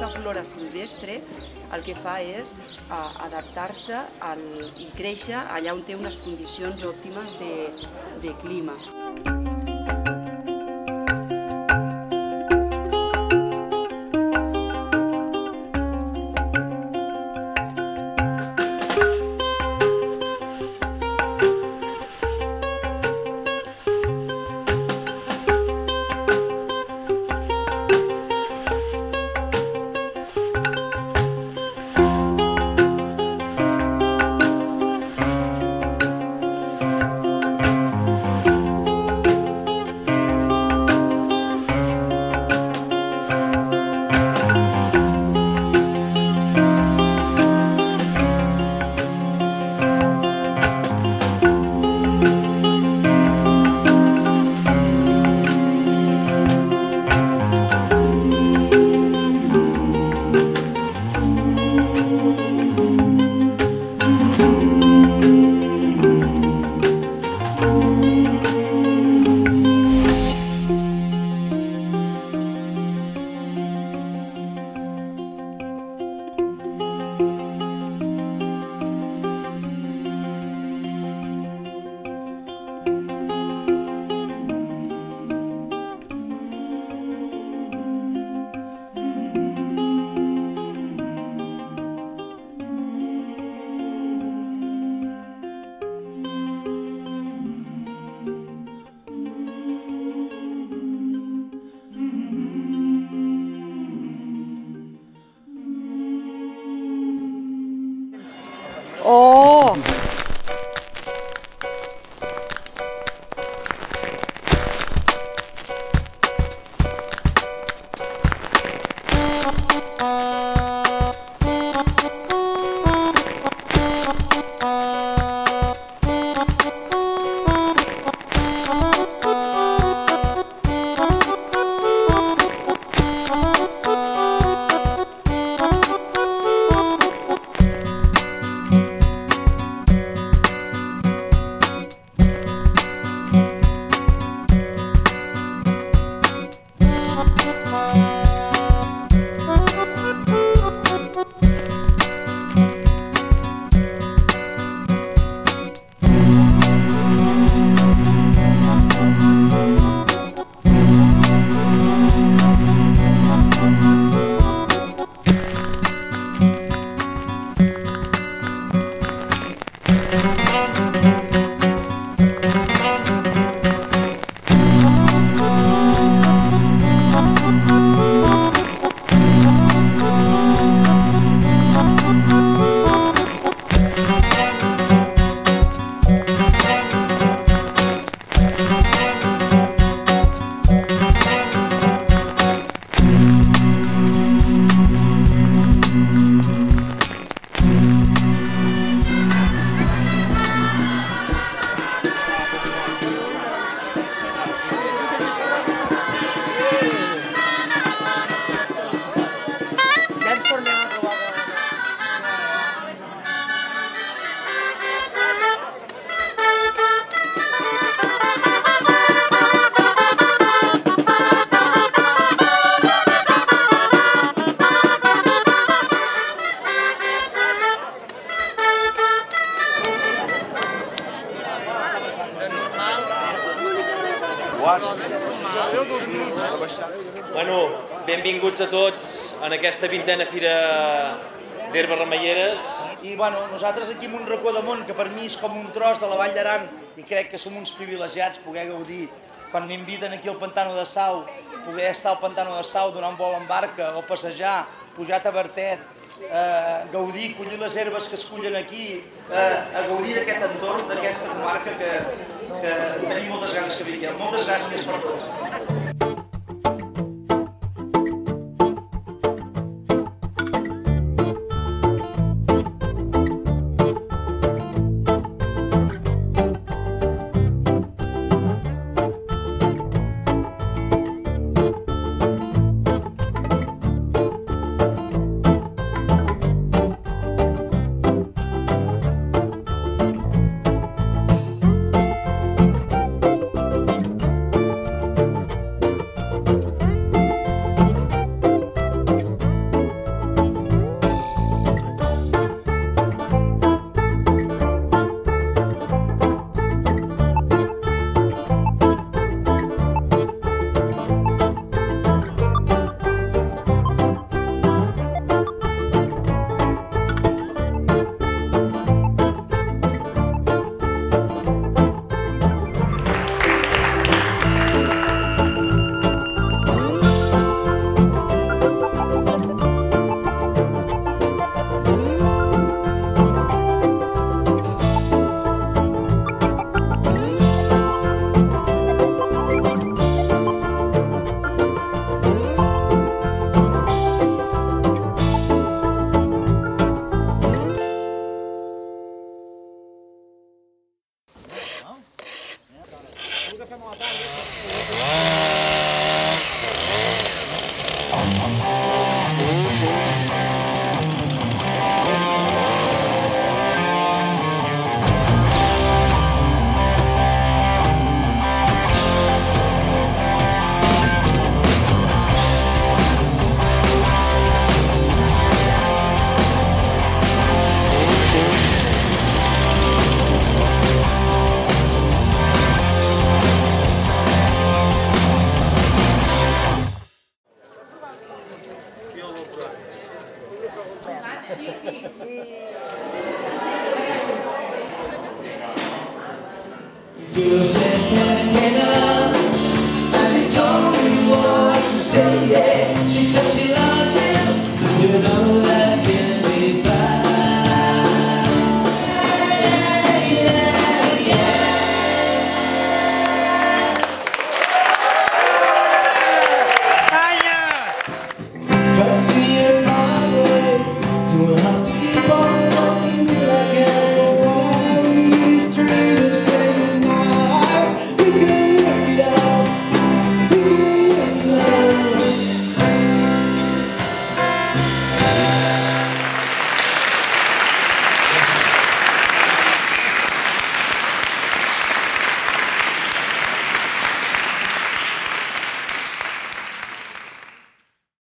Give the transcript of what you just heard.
aquesta flora silvestre el que fa és adaptar-se i créixer allà on té unes condicions òptimes de clima. Oh! Bueno, benvinguts a tots en aquesta 20a Fira d'Herba Remeieres. I nosaltres aquí en un racó de món que per mi és com un tros de la Vall d'Aran i crec que som uns privilegiats poder gaudir quan m'inviten aquí al Pantano de Sau, poder estar al Pantano de Sau, donar un vol en barca o passejar, pujar a Tavertet, gaudir, collir les herbes que es cullen aquí, a gaudir d'aquest entorn, d'aquesta comarca que tenim moltes ganes que vingueu. Moltes gràcies per tots. Sí, sí.